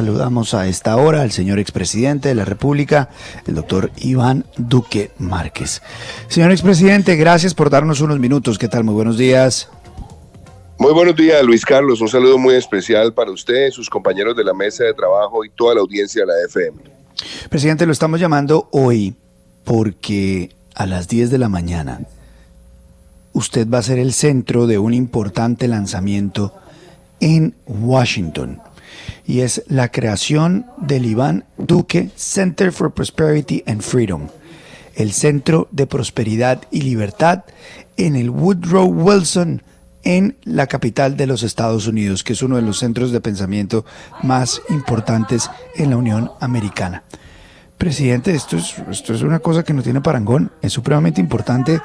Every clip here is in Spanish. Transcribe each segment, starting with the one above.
Saludamos a esta hora al señor expresidente de la República, el doctor Iván Duque Márquez. Señor expresidente, gracias por darnos unos minutos. ¿Qué tal? Muy buenos días. Muy buenos días, Luis Carlos. Un saludo muy especial para usted, sus compañeros de la mesa de trabajo y toda la audiencia de la FM. Presidente, lo estamos llamando hoy porque a las 10 de la mañana usted va a ser el centro de un importante lanzamiento en Washington, y es la creación del Iván Duque Center for Prosperity and Freedom, el Centro de Prosperidad y Libertad en el Woodrow Wilson, en la capital de los Estados Unidos, que es uno de los centros de pensamiento más importantes en la Unión Americana. Presidente, esto es una cosa que no tiene parangón. Es supremamente importante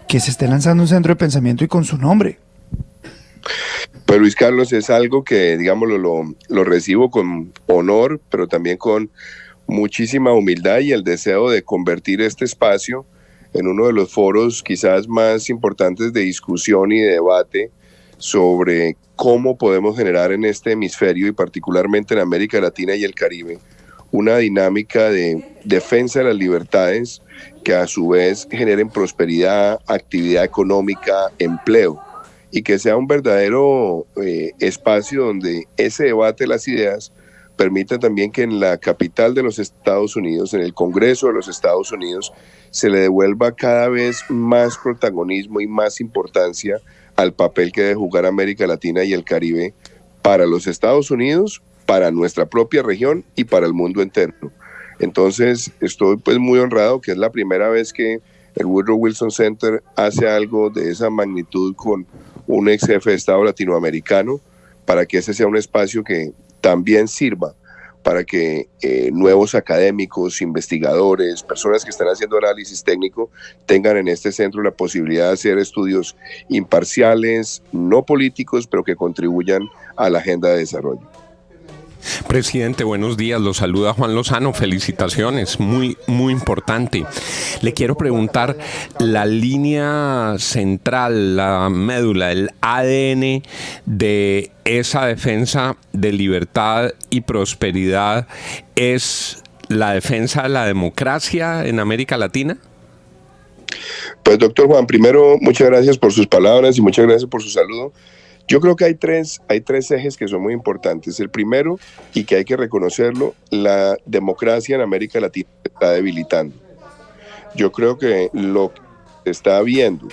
que se esté lanzando un centro de pensamiento y con su nombre. Pues Luis Carlos, es algo que, digámoslo, lo recibo con honor, pero también con muchísima humildad y el deseo de convertir este espacio en uno de los foros quizás más importantes de discusión y de debate sobre cómo podemos generar en este hemisferio y particularmente en América Latina y el Caribe una dinámica de defensa de las libertades que a su vez generen prosperidad, actividad económica, empleo, y que sea un verdadero espacio donde ese debate de las ideas permita también que en la capital de los Estados Unidos, en el Congreso de los Estados Unidos, se le devuelva cada vez más protagonismo y más importancia al papel que debe jugar América Latina y el Caribe para los Estados Unidos, para nuestra propia región y para el mundo entero. Entonces, estoy pues muy honrado que es la primera vez que el Woodrow Wilson Center hace algo de esa magnitud con un ex jefe de Estado latinoamericano, para que ese sea un espacio que también sirva para que nuevos académicos, investigadores, personas que están haciendo análisis técnico tengan en este centro la posibilidad de hacer estudios imparciales, no políticos, pero que contribuyan a la agenda de desarrollo. Presidente, buenos días, lo saluda Juan Lozano, felicitaciones, muy importante. Le quiero preguntar, la línea central, la médula, el ADN de esa defensa de libertad y prosperidad, ¿es la defensa de la democracia en América Latina? Pues doctor Juan, primero muchas gracias por sus palabras y muchas gracias por su saludo. Yo creo que hay tres ejes que son muy importantes. El primero, y que hay que reconocerlo, la democracia en América Latina está debilitando. Yo creo que lo que se está viendo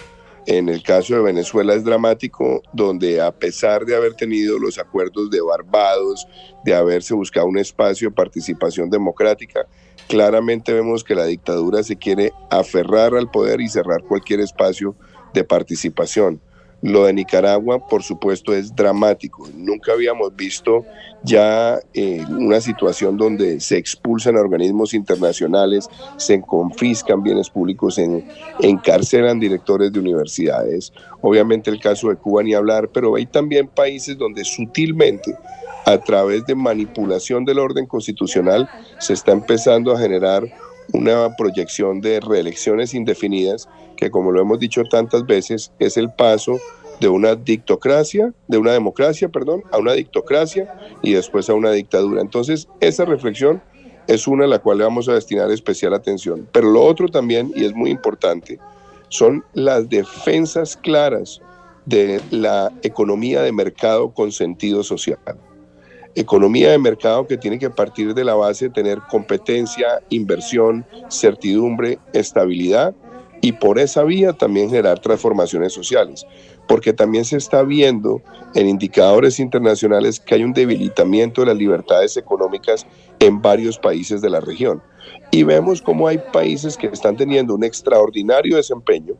en el caso de Venezuela es dramático, donde a pesar de haber tenido los acuerdos de Barbados, de haberse buscado un espacio de participación democrática, claramente vemos que la dictadura se quiere aferrar al poder y cerrar cualquier espacio de participación. Lo de Nicaragua, por supuesto, es dramático. Nunca habíamos visto ya una situación donde se expulsan a organismos internacionales, se confiscan bienes públicos, encarcelan directores de universidades. Obviamente el caso de Cuba ni hablar, pero hay también países donde sutilmente, a través de manipulación del orden constitucional, se está empezando a generar una proyección de reelecciones indefinidas que, como lo hemos dicho tantas veces, es el paso de una democracia, a una dictocracia y después a una dictadura. Entonces, esa reflexión es una a la cual le vamos a destinar especial atención. Pero lo otro también, y es muy importante, son las defensas claras de la economía de mercado con sentido social. Economía de mercado que tiene que partir de la base de tener competencia, inversión, certidumbre, estabilidad, y por esa vía también generar transformaciones sociales, porque también se está viendo en indicadores internacionales que hay un debilitamiento de las libertades económicas en varios países de la región. Y vemos cómo hay países que están teniendo un extraordinario desempeño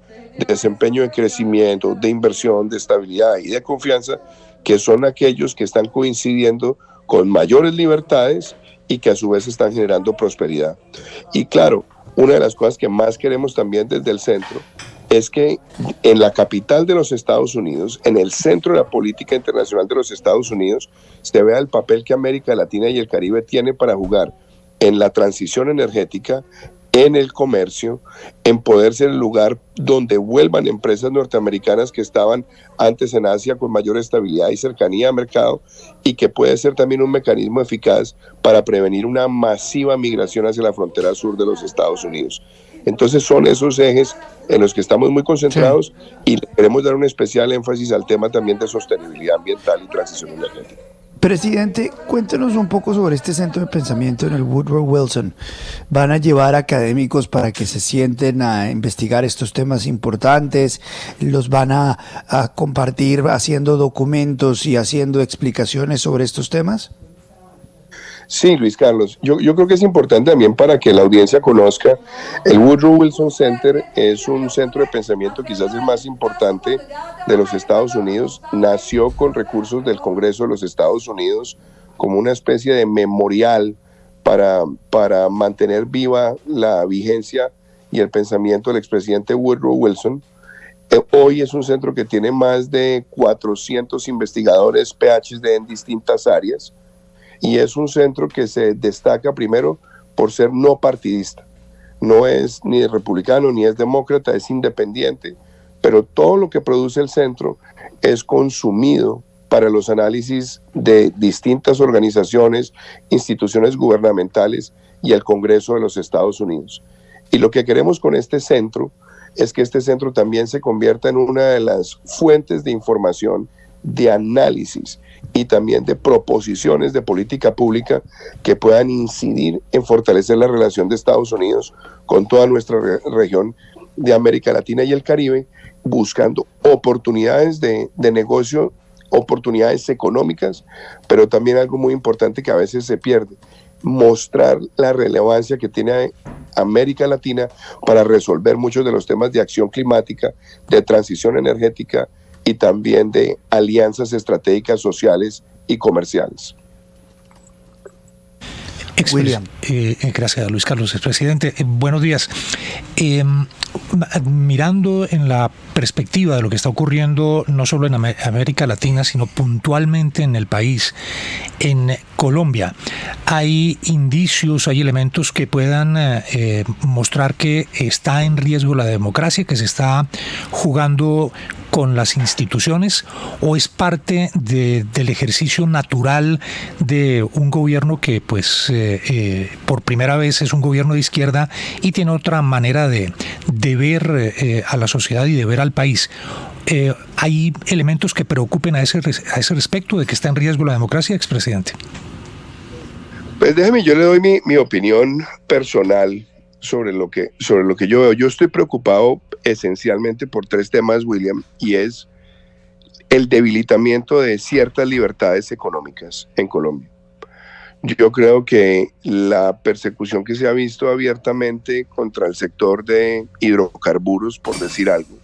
de crecimiento, de inversión, de estabilidad y de confianza, que son aquellos que están coincidiendo con mayores libertades y que a su vez están generando prosperidad. Y claro, una de las cosas que más queremos también desde el centro es que en la capital de los Estados Unidos, en el centro de la política internacional de los Estados Unidos, se vea el papel que América Latina y el Caribe tiene para jugar en la transición energética, en el comercio, en poder ser el lugar donde vuelvan empresas norteamericanas que estaban antes en Asia con mayor estabilidad y cercanía al mercado, y que puede ser también un mecanismo eficaz para prevenir una masiva migración hacia la frontera sur de los Estados Unidos. Entonces son esos ejes en los que estamos muy concentrados, sí, y le queremos dar un especial énfasis al tema también de sostenibilidad ambiental y transición energética. Presidente, cuéntenos un poco sobre este centro de pensamiento en el Woodrow Wilson. ¿Van a llevar académicos para que se sienten a investigar estos temas importantes? ¿Los van a compartir haciendo documentos y haciendo explicaciones sobre estos temas? Sí, Luis Carlos, yo creo que es importante también para que la audiencia conozca, el Woodrow Wilson Center es un centro de pensamiento quizás el más importante de los Estados Unidos. Nació con recursos del Congreso de los Estados Unidos como una especie de memorial para mantener viva la vigencia y el pensamiento del expresidente Woodrow Wilson. Hoy es un centro que tiene más de 400 investigadores PhD en distintas áreas. Y es un centro que se destaca primero por ser no partidista. No es ni republicano ni es demócrata, es independiente. Pero todo lo que produce el centro es consumido para los análisis de distintas organizaciones, instituciones gubernamentales y el Congreso de los Estados Unidos. Y lo que queremos con este centro es que este centro también se convierta en una de las fuentes de información, de análisis y también de proposiciones de política pública que puedan incidir en fortalecer la relación de Estados Unidos con toda nuestra región de América Latina y el Caribe, buscando oportunidades de negocio, oportunidades económicas, pero también algo muy importante que a veces se pierde, mostrar la relevancia que tiene América Latina para resolver muchos de los temas de acción climática, de transición energética, y también de alianzas estratégicas sociales y comerciales. William. Gracias, Luis Carlos, expresidente. Buenos días. Mirando en la perspectiva de lo que está ocurriendo no solo en América Latina, sino puntualmente en el país, en Colombia, hay indicios, hay elementos que puedan mostrar que está en riesgo la democracia, que se está jugando con las instituciones, o es parte del ejercicio natural de un gobierno que pues por primera vez es un gobierno de izquierda y tiene otra manera de ver a la sociedad y de ver al país. ¿Hay elementos que preocupen a ese respecto de que está en riesgo la democracia, expresidente? Pues déjeme, yo le doy mi opinión personal sobre lo que yo veo. Yo estoy preocupado esencialmente por tres temas, William, y es el debilitamiento de ciertas libertades económicas en Colombia. Yo creo que la persecución que se ha visto abiertamente contra el sector de hidrocarburos, por decir algo,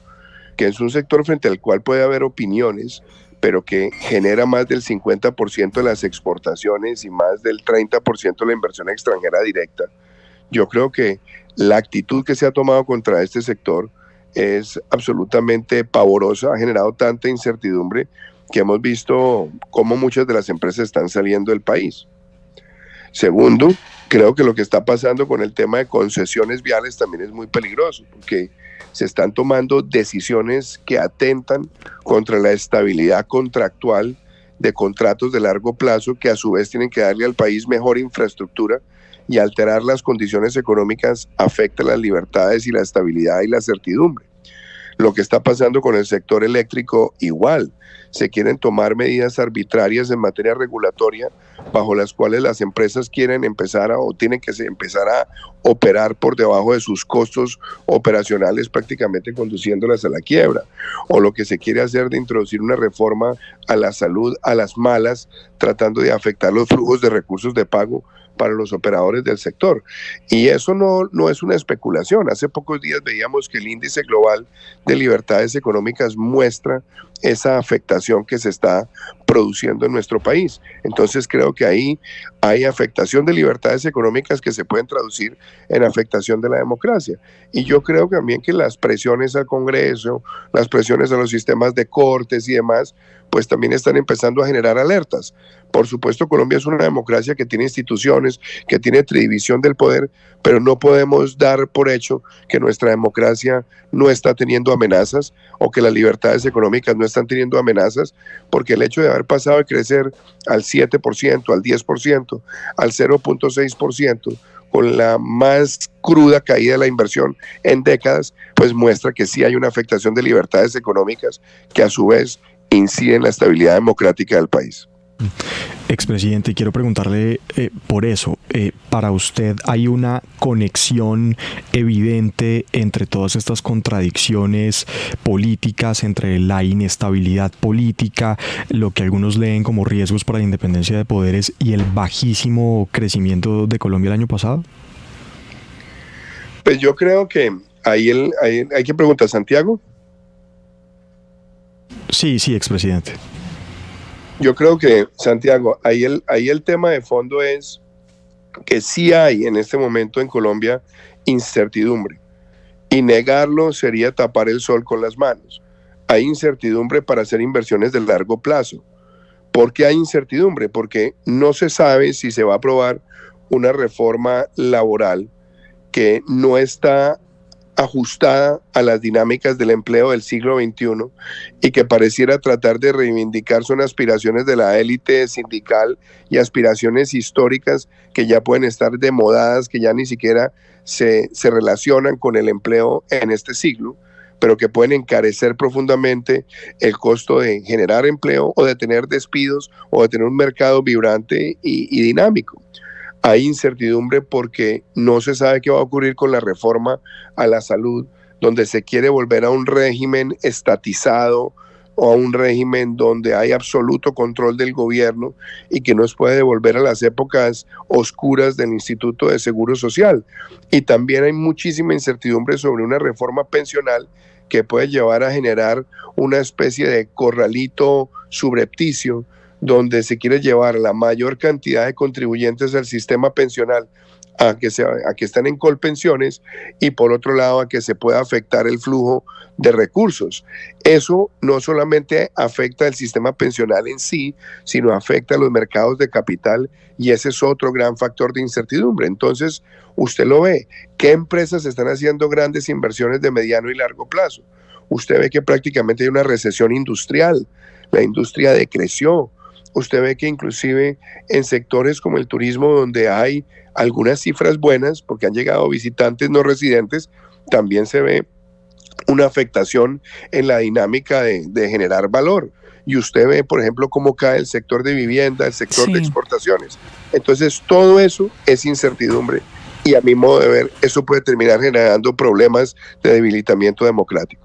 que es un sector frente al cual puede haber opiniones, pero que genera más del 50% de las exportaciones y más del 30% de la inversión extranjera directa. Yo creo que la actitud que se ha tomado contra este sector es absolutamente pavorosa, ha generado tanta incertidumbre que hemos visto cómo muchas de las empresas están saliendo del país. Segundo, creo que lo que está pasando con el tema de concesiones viales también es muy peligroso, porque se están tomando decisiones que atentan contra la estabilidad contractual de contratos de largo plazo que a su vez tienen que darle al país mejor infraestructura, y alterar las condiciones económicas afecta las libertades y la estabilidad y la certidumbre. Lo que está pasando con el sector eléctrico igual. Se quieren tomar medidas arbitrarias en materia regulatoria bajo las cuales las empresas quieren empezar o tienen que empezar a operar por debajo de sus costos operacionales, prácticamente conduciéndolas a la quiebra. O lo que se quiere hacer de introducir una reforma a la salud a las malas, tratando de afectar los flujos de recursos de pago para los operadores del sector. Y eso no es una especulación. Hace pocos días veíamos que el índice global de libertades económicas muestra esa afectación que se está produciendo en nuestro país. Entonces creo que ahí hay afectación de libertades económicas que se pueden traducir en afectación de la democracia. Y yo creo también que las presiones al Congreso, las presiones a los sistemas de cortes y demás, pues también están empezando a generar alertas. Por supuesto, Colombia es una democracia que tiene instituciones, que tiene división del poder, pero no podemos dar por hecho que nuestra democracia no está teniendo amenazas o que las libertades económicas no están teniendo amenazas, porque el hecho de haber pasado de crecer al 7%, al 10%, al 0.6%, con la más cruda caída de la inversión en décadas, pues muestra que sí hay una afectación de libertades económicas que a su vez incide en la estabilidad democrática del país. Expresidente, quiero preguntarle por eso, para usted hay una conexión evidente entre todas estas contradicciones políticas, entre la inestabilidad política, lo que algunos leen como riesgos para la independencia de poderes y el bajísimo crecimiento de Colombia el año pasado? Pues yo creo que ahí hay que preguntar, ¿Santiago? Sí, expresidente. Yo creo que, Santiago, ahí el tema de fondo es que sí hay en este momento en Colombia incertidumbre, y negarlo sería tapar el sol con las manos. Hay incertidumbre para hacer inversiones de largo plazo. ¿Por qué hay incertidumbre? Porque no se sabe si se va a aprobar una reforma laboral que no está ajustada a las dinámicas del empleo del siglo XXI y que pareciera tratar de reivindicar son aspiraciones de la élite sindical y aspiraciones históricas que ya pueden estar demodadas, que ya ni siquiera se relacionan con el empleo en este siglo, pero que pueden encarecer profundamente el costo de generar empleo o de tener despidos o de tener un mercado vibrante y dinámico. Hay incertidumbre porque no se sabe qué va a ocurrir con la reforma a la salud, donde se quiere volver a un régimen estatizado o a un régimen donde hay absoluto control del gobierno y que nos puede devolver a las épocas oscuras del Instituto de Seguro Social. Y también hay muchísima incertidumbre sobre una reforma pensional que puede llevar a generar una especie de corralito subrepticio donde se quiere llevar la mayor cantidad de contribuyentes al sistema pensional a que están en colpensiones, y por otro lado a que se pueda afectar el flujo de recursos. Eso no solamente afecta el sistema pensional en sí, sino afecta a los mercados de capital, y ese es otro gran factor de incertidumbre. Entonces, usted lo ve, ¿qué empresas están haciendo grandes inversiones de mediano y largo plazo? Usted ve que prácticamente hay una recesión industrial, la industria decreció. Usted ve que inclusive en sectores como el turismo, donde hay algunas cifras buenas, porque han llegado visitantes no residentes, también se ve una afectación en la dinámica de generar valor. Y usted ve, por ejemplo, cómo cae el sector de vivienda, el sector de exportaciones. Entonces, todo eso es incertidumbre, y a mi modo de ver, eso puede terminar generando problemas de debilitamiento democrático.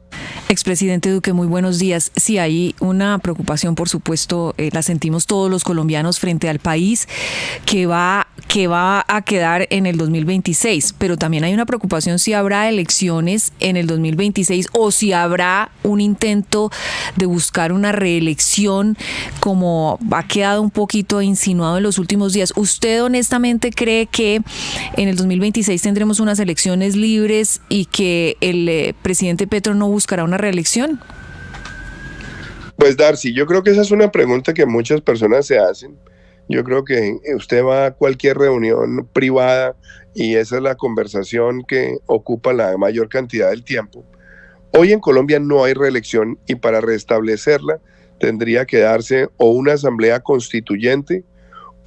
Expresidente Duque, muy buenos días. Sí, hay una preocupación, por supuesto, la sentimos todos los colombianos frente al país que va a quedar en el 2026, pero también hay una preocupación si habrá elecciones en el 2026 o si habrá un intento de buscar una reelección, como ha quedado un poquito insinuado en los últimos días. ¿Usted honestamente cree que en el 2026 tendremos unas elecciones libres y que el presidente Petro no buscará una reelección? Pues Darcy, yo creo que esa es una pregunta que muchas personas se hacen. Yo creo que usted va a cualquier reunión privada y esa es la conversación que ocupa la mayor cantidad del tiempo. Hoy en Colombia no hay reelección, y para restablecerla tendría que darse o una asamblea constituyente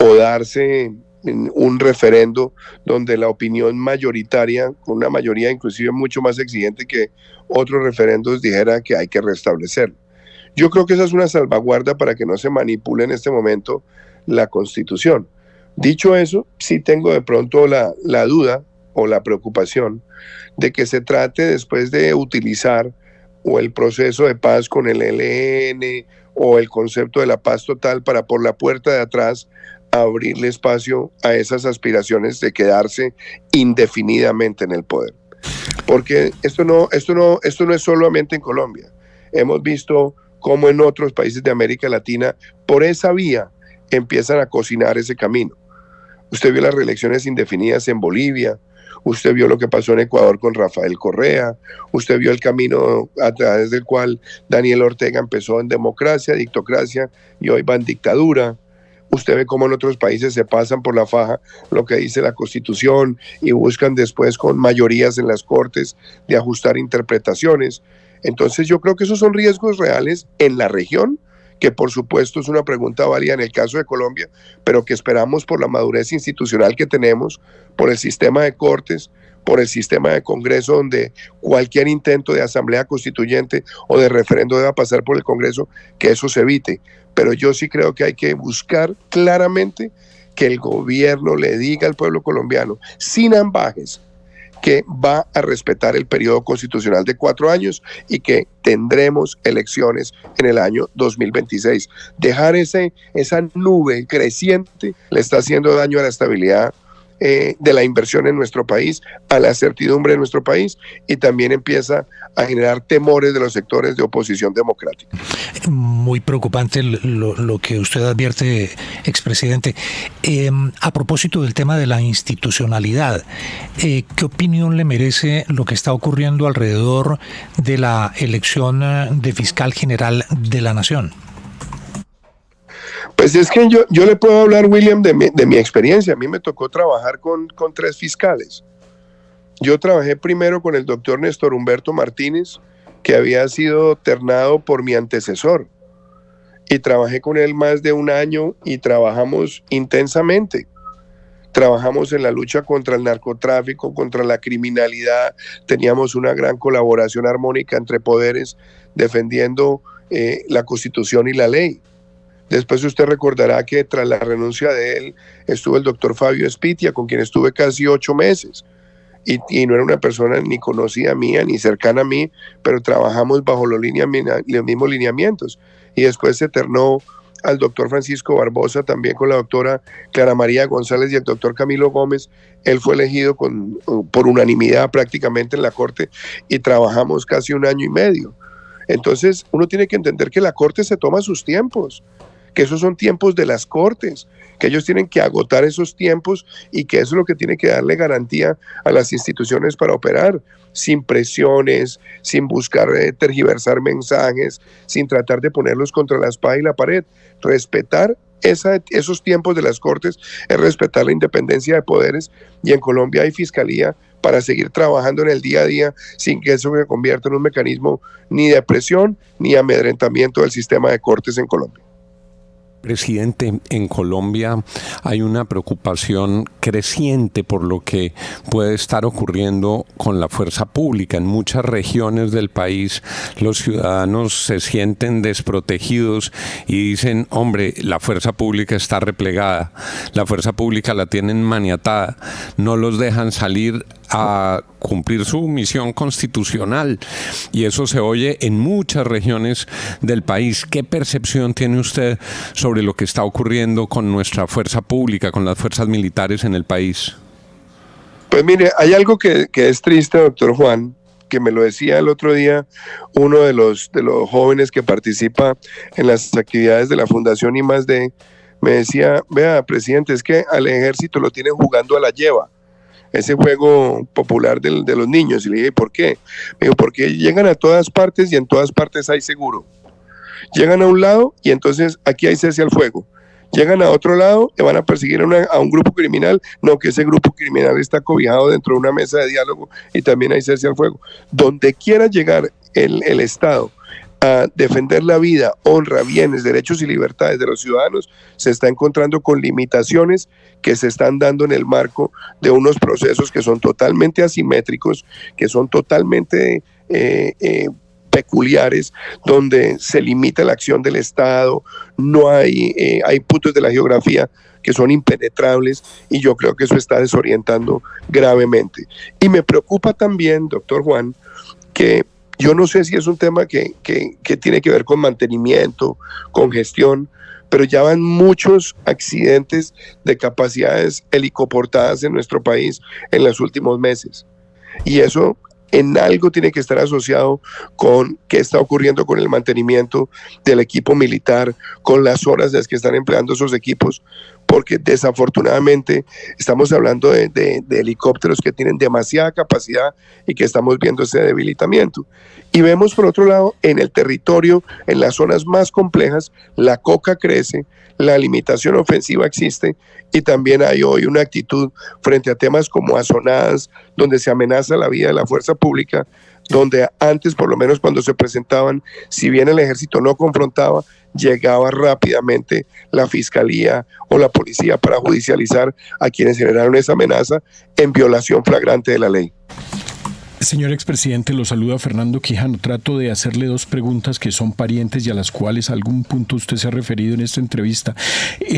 o darse un referendo donde la opinión mayoritaria, con una mayoría inclusive mucho más exigente que otros referendos, dijera que hay que restablecerlo. Yo creo que esa es una salvaguarda para que no se manipule en este momento la Constitución. Dicho eso, sí tengo de pronto la duda o la preocupación de que se trate después de utilizar o el proceso de paz con el ELN o el concepto de la paz total para por la puerta de atrás abrirle espacio a esas aspiraciones de quedarse indefinidamente en el poder. Porque esto no es solamente en Colombia. Hemos visto cómo en otros países de América Latina por esa vía empiezan a cocinar ese camino. Usted vio las reelecciones indefinidas en Bolivia, Usted vio lo que pasó en Ecuador con Rafael Correa, usted vio el camino a través del cual Daniel Ortega empezó en democracia, dictocracia y hoy va en dictadura. Usted ve cómo en otros países se pasan por la faja lo que dice la Constitución y buscan después con mayorías en las cortes de ajustar interpretaciones. Entonces yo creo que esos son riesgos reales en la región, que por supuesto es una pregunta válida en el caso de Colombia, pero que esperamos por la madurez institucional que tenemos, por el sistema de cortes, por el sistema de Congreso, donde cualquier intento de asamblea constituyente o de referendo deba pasar por el Congreso, que eso se evite. Pero yo sí creo que hay que buscar claramente que el gobierno le diga al pueblo colombiano, sin ambajes, que va a respetar el periodo constitucional de 4 años y que tendremos elecciones en el año 2026. Dejar esa nube creciente le está haciendo daño a la estabilidad de la inversión en nuestro país, a la certidumbre de nuestro país, y también empieza a generar temores de los sectores de oposición democrática. Muy preocupante lo que usted advierte, expresidente. A propósito del tema de la institucionalidad, ¿qué opinión le merece lo que está ocurriendo alrededor de la elección de fiscal general de la Nación? Pues es que yo le puedo hablar, William, de mi experiencia. A mí me tocó trabajar con 3 fiscales. Yo trabajé primero con el doctor Néstor Humberto Martínez, que había sido ternado por mi antecesor. Y trabajé con él más de 1 año y trabajamos intensamente. Trabajamos en la lucha contra el narcotráfico, contra la criminalidad. Teníamos una gran colaboración armónica entre poderes defendiendo la Constitución y la ley. Después usted recordará que tras la renuncia de él estuvo el doctor Fabio Espitia, con quien estuve casi 8 meses. Y no era una persona ni conocida mía, ni cercana a mí, pero trabajamos bajo los mismos lineamientos. Y después se ternó al doctor Francisco Barbosa, también con la doctora Clara María González y el doctor Camilo Gómez. Él fue elegido por unanimidad prácticamente en la Corte y trabajamos casi 1 año y medio. Entonces uno tiene que entender que la Corte se toma sus tiempos, que esos son tiempos de las cortes, que ellos tienen que agotar esos tiempos y que eso es lo que tiene que darle garantía a las instituciones para operar, sin presiones, sin buscar tergiversar mensajes, sin tratar de ponerlos contra la espada y la pared. Respetar esos tiempos de las cortes es respetar la independencia de poderes, y en Colombia hay fiscalía para seguir trabajando en el día a día sin que eso se convierta en un mecanismo ni de presión ni amedrentamiento del sistema de cortes en Colombia. Presidente, en Colombia hay una preocupación creciente por lo que puede estar ocurriendo con la fuerza pública. En muchas regiones del país los ciudadanos se sienten desprotegidos y dicen, hombre, la fuerza pública está replegada, la fuerza pública la tienen maniatada, no los dejan salir a cumplir su misión constitucional, y eso se oye en muchas regiones del país. ¿Qué percepción tiene usted sobre lo que está ocurriendo con nuestra fuerza pública, con las fuerzas militares en el país? Pues mire, hay algo que es triste, doctor Juan, que me lo decía el otro día uno de los jóvenes que participa en las actividades de la Fundación I+D. Me decía, vea, presidente, es que al ejército lo tienen jugando a la lleva, ese juego popular de los niños. Y le dije, ¿por qué? Me dijo, porque llegan a todas partes y en todas partes hay seguro. Llegan a un lado y entonces aquí hay cese al fuego. Llegan a otro lado y van a perseguir a un grupo criminal. No, que ese grupo criminal está cobijado dentro de una mesa de diálogo y también hay cese al fuego. Donde quiera llegar el Estado a defender la vida, honra, bienes, derechos y libertades de los ciudadanos, se está encontrando con limitaciones que se están dando en el marco de unos procesos que son totalmente asimétricos, que son totalmente peculiares, donde se limita la acción del Estado, no hay puntos de la geografía que son impenetrables, y yo creo que eso está desorientando gravemente. Y me preocupa también, doctor Juan, que yo no sé si es un tema que tiene que ver con mantenimiento, con gestión, pero ya van muchos accidentes de capacidades helicoportadas en nuestro país en los últimos meses. Y eso en algo tiene que estar asociado con qué está ocurriendo con el mantenimiento del equipo militar, con las horas en las que están empleando esos equipos, porque desafortunadamente estamos hablando de helicópteros que tienen demasiada capacidad y que estamos viendo ese debilitamiento. Y vemos por otro lado en el territorio, en las zonas más complejas, la coca crece, la limitación ofensiva existe y también hay hoy una actitud frente a temas como azonadas, donde se amenaza la vida de la fuerza pública, donde antes, por lo menos cuando se presentaban, si bien el ejército no confrontaba, llegaba rápidamente la fiscalía o la policía para judicializar a quienes generaron esa amenaza en violación flagrante de la ley. Señor expresidente, lo saluda Fernando Quijano. Trato de hacerle dos preguntas que son parientes y a las cuales a algún punto usted se ha referido en esta entrevista.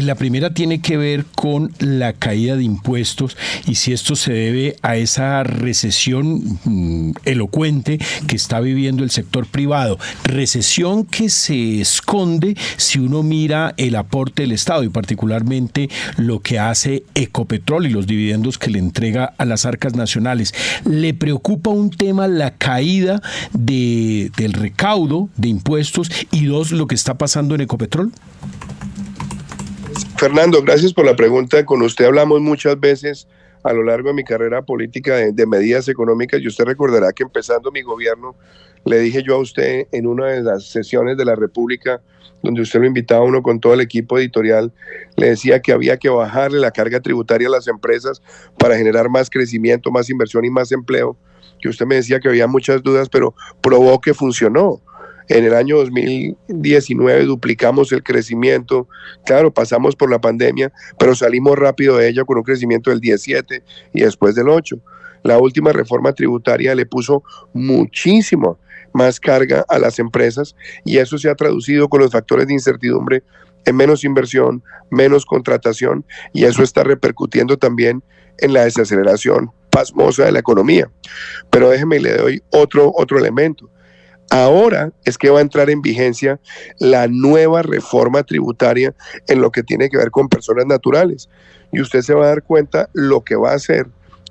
La primera tiene que ver con la caída de impuestos y si esto se debe a esa recesión elocuente que está viviendo el sector privado. Recesión que se esconde si uno mira el aporte del Estado y particularmente lo que hace Ecopetrol y los dividendos que le entrega a las arcas nacionales. ¿Le preocupa un tema la caída del recaudo de impuestos y dos, lo que está pasando en Ecopetrol? Fernando, gracias por la pregunta. Con usted hablamos muchas veces a lo largo de mi carrera política de medidas económicas y usted recordará que empezando mi gobierno le dije yo a usted en una de las sesiones de la República donde usted lo invitaba a uno con todo el equipo editorial, le decía que había que bajarle la carga tributaria a las empresas para generar más crecimiento, más inversión y más empleo, que usted me decía que había muchas dudas, pero probó que funcionó. En el año 2019 duplicamos el crecimiento, claro, pasamos por la pandemia, pero salimos rápido de ella con un crecimiento del 17 y después del 8. La última reforma tributaria le puso muchísimo más carga a las empresas y eso se ha traducido con los factores de incertidumbre en menos inversión, menos contratación y eso está repercutiendo también en la desaceleración pasmosa de la economía. Pero déjeme, le doy otro elemento. Ahora es que va a entrar en vigencia la nueva reforma tributaria en lo que tiene que ver con personas naturales. Y usted se va a dar cuenta lo que va a hacer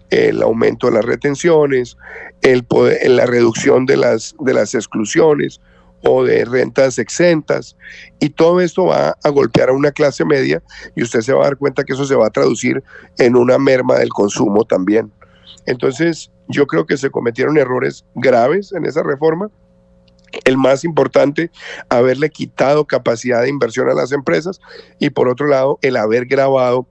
el aumento de las retenciones, la reducción de las exclusiones o de rentas exentas, y todo esto va a golpear a una clase media y usted se va a dar cuenta que eso se va a traducir en una merma del consumo también. Entonces, yo creo que se cometieron errores graves en esa reforma. El más importante, haberle quitado capacidad de inversión a las empresas y por otro lado, el haber gravado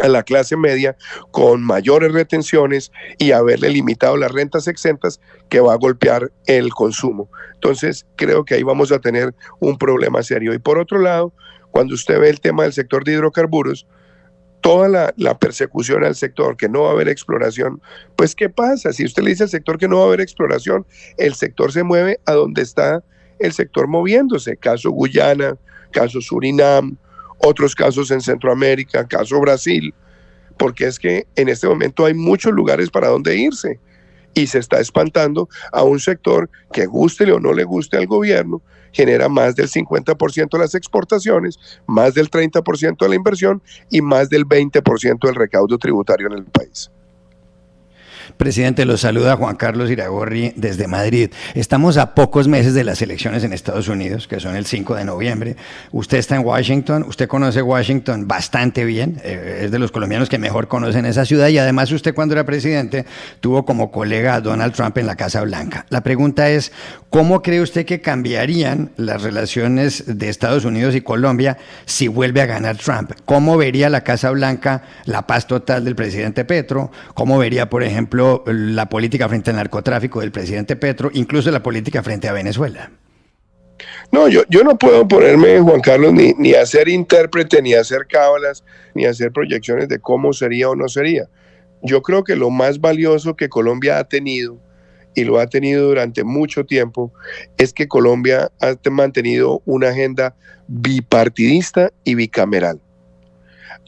a la clase media con mayores retenciones y haberle limitado las rentas exentas que va a golpear el consumo. Entonces, creo que ahí vamos a tener un problema serio. Y por otro lado, cuando usted ve el tema del sector de hidrocarburos, toda la persecución al sector, que no va a haber exploración, pues ¿qué pasa? Si usted le dice al sector que no va a haber exploración, el sector se mueve a donde está el sector moviéndose. Caso Guyana, caso Surinam, otros casos en Centroamérica, caso Brasil, porque es que en este momento hay muchos lugares para donde irse y se está espantando a un sector que gústele o no le guste al gobierno, genera más del 50% de las exportaciones, más del 30% de la inversión y más del 20% del recaudo tributario en el país. Presidente, los saluda Juan Carlos Iragorri desde Madrid. Estamos a pocos meses de las elecciones en Estados Unidos, que son el 5 de noviembre. Usted está en Washington, usted conoce Washington bastante bien, es de los colombianos que mejor conocen esa ciudad y además usted cuando era presidente tuvo como colega a Donald Trump en la Casa Blanca. La pregunta es, ¿cómo cree usted que cambiarían las relaciones de Estados Unidos y Colombia si vuelve a ganar Trump? ¿Cómo vería la Casa Blanca la paz total del presidente Petro? ¿Cómo vería, por ejemplo, la política frente al narcotráfico del presidente Petro, incluso la política frente a Venezuela? No, yo no puedo ponerme, Juan Carlos, ni a ser intérprete, ni a hacer cábalas, ni a hacer proyecciones de cómo sería o no sería. Yo creo que lo más valioso que Colombia ha tenido, y lo ha tenido durante mucho tiempo, es que Colombia ha mantenido una agenda bipartidista y bicameral.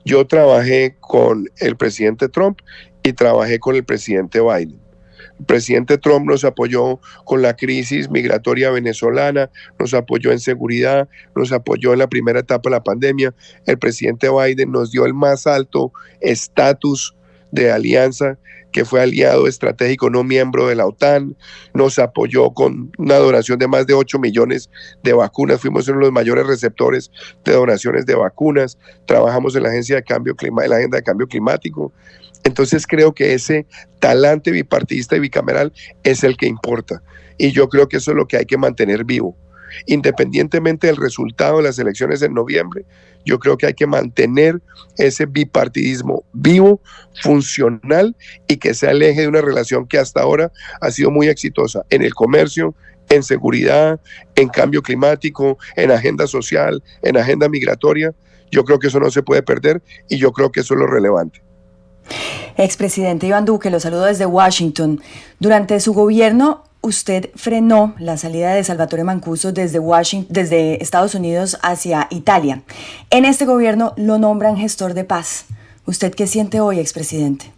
Yo trabajé con el presidente Trump y trabajé con el presidente Biden. El presidente Trump nos apoyó con la crisis migratoria venezolana, nos apoyó en seguridad, nos apoyó en la primera etapa de la pandemia. El presidente Biden nos dio el más alto estatus de alianza, que fue aliado estratégico, no miembro de la OTAN, nos apoyó con una donación de más de 8 millones de vacunas, fuimos uno de los mayores receptores de donaciones de vacunas, trabajamos en la Agenda de Cambio Climático. Entonces creo que ese talante bipartidista y bicameral es el que importa, y yo creo que eso es lo que hay que mantener vivo. Independientemente del resultado de las elecciones en noviembre, yo creo que hay que mantener ese bipartidismo vivo, funcional, y que sea el eje de una relación que hasta ahora ha sido muy exitosa en el comercio, en seguridad, en cambio climático, en agenda social, en agenda migratoria. Yo creo que eso no se puede perder, y yo creo que eso es lo relevante. Expresidente Iván Duque, lo saludo desde Washington. Durante su gobierno, usted frenó la salida de Salvatore Mancuso desde Estados Unidos hacia Italia. En este gobierno lo nombran gestor de paz. ¿Usted qué siente hoy, expresidente?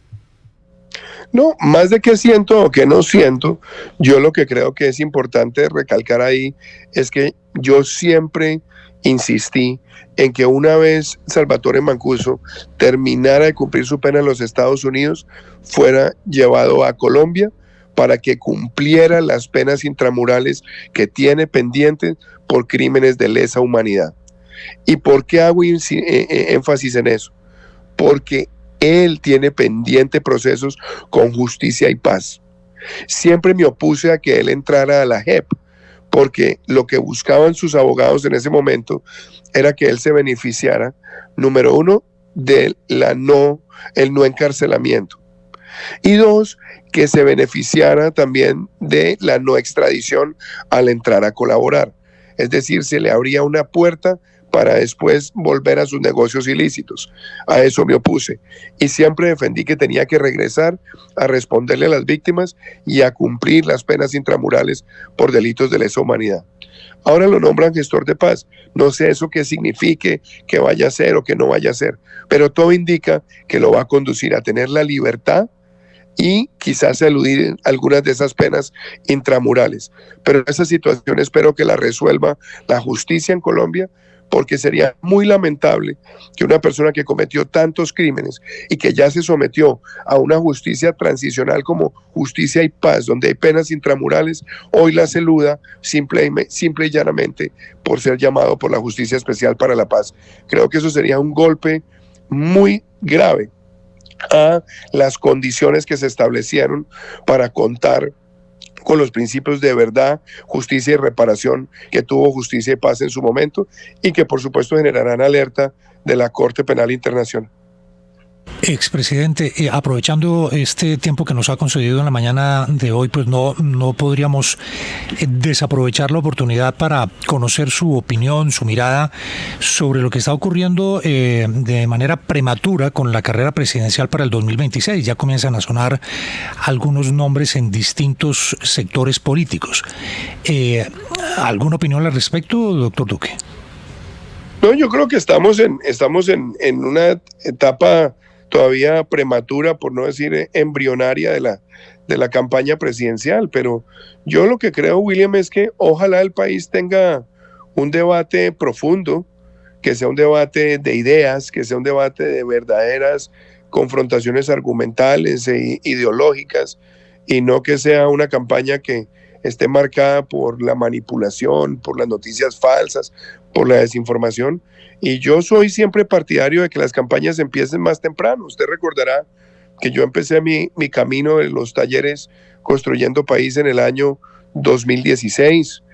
No, más de qué siento o qué no siento, yo lo que creo que es importante recalcar ahí es que yo siempre insistí en que una vez Salvatore Mancuso terminara de cumplir su pena en los Estados Unidos, fuera llevado a Colombia para que cumpliera las penas intramurales que tiene pendientes por crímenes de lesa humanidad. ¿Y por qué hago énfasis en eso? Porque él tiene pendiente procesos con Justicia y Paz. Siempre me opuse a que él entrara a la JEP, porque lo que buscaban sus abogados en ese momento era que él se beneficiara, número uno, de el no encarcelamiento, y dos, que se beneficiara también de la no extradición al entrar a colaborar. Es decir, se le abría una puerta para después volver a sus negocios ilícitos. A eso me opuse, y siempre defendí que tenía que regresar a responderle a las víctimas y a cumplir las penas intramurales por delitos de lesa humanidad. Ahora lo nombran gestor de paz. No sé eso qué signifique, que vaya a ser o que no vaya a ser, pero todo indica que lo va a conducir a tener la libertad y quizás eludir algunas de esas penas intramurales. Pero esa situación espero que la resuelva la justicia en Colombia, porque sería muy lamentable que una persona que cometió tantos crímenes y que ya se sometió a una justicia transicional como Justicia y Paz, donde hay penas intramurales, hoy las eluda simple y llanamente por ser llamado por la Justicia Especial para la Paz. Creo que eso sería un golpe muy grave a las condiciones que se establecieron para contar con los principios de verdad, justicia y reparación que tuvo Justicia y Paz en su momento, y que por supuesto generarán alerta de la Corte Penal Internacional. Expresidente, aprovechando este tiempo que nos ha concedido en la mañana de hoy, pues no podríamos desaprovechar la oportunidad para conocer su opinión, su mirada sobre lo que está ocurriendo de manera prematura con la carrera presidencial para el 2026. Ya comienzan a sonar algunos nombres en distintos sectores políticos. ¿Alguna opinión al respecto, doctor Duque? No, yo creo que estamos en una etapa todavía prematura, por no decir embrionaria, de la campaña presidencial, pero yo lo que creo, William, es que ojalá el país tenga un debate profundo, que sea un debate de ideas, que sea un debate de verdaderas confrontaciones argumentales e ideológicas, y no que sea una campaña que esté marcada por la manipulación, por las noticias falsas, por la desinformación. Y yo soy siempre partidario de que las campañas empiecen más temprano. Usted recordará que yo empecé mi camino en los talleres Construyendo País en el año 2016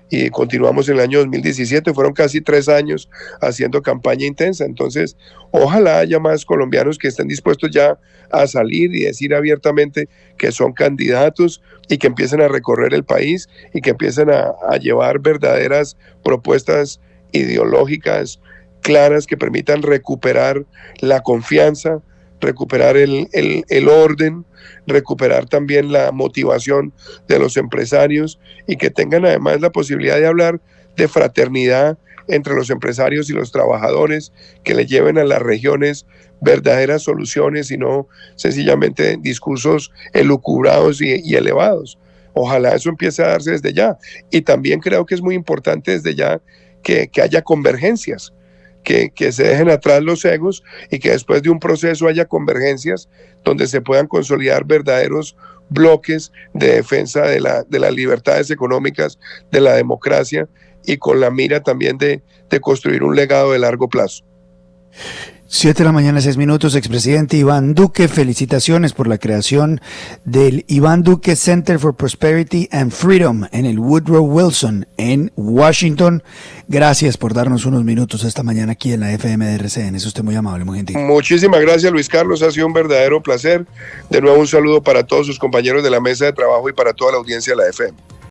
y continuamos en el año 2017. Fueron casi 3 años haciendo campaña intensa. Entonces, ojalá haya más colombianos que estén dispuestos ya a salir y decir abiertamente que son candidatos y que empiecen a recorrer el país y que empiecen a llevar verdaderas propuestas ideológicas claras que permitan recuperar la confianza, recuperar el orden, recuperar también la motivación de los empresarios y que tengan además la posibilidad de hablar de fraternidad entre los empresarios y los trabajadores, que le lleven a las regiones verdaderas soluciones y no sencillamente discursos elucubrados y elevados. Ojalá eso empiece a darse desde ya. Y también creo que es muy importante desde ya que haya convergencias, que se dejen atrás los egos y que después de un proceso haya convergencias donde se puedan consolidar verdaderos bloques de defensa de las libertades económicas, de la democracia y con la mira también de construir un legado de largo plazo. 7 de la mañana, 6 minutos, expresidente Iván Duque, felicitaciones por la creación del Iván Duque Center for Prosperity and Freedom en el Woodrow Wilson en Washington. Gracias por darnos unos minutos esta mañana aquí en la FM de RCN. Es usted muy amable, muy gentil. Muchísimas gracias, Luis Carlos, ha sido un verdadero placer. De nuevo un saludo para todos sus compañeros de la mesa de trabajo y para toda la audiencia de la FM.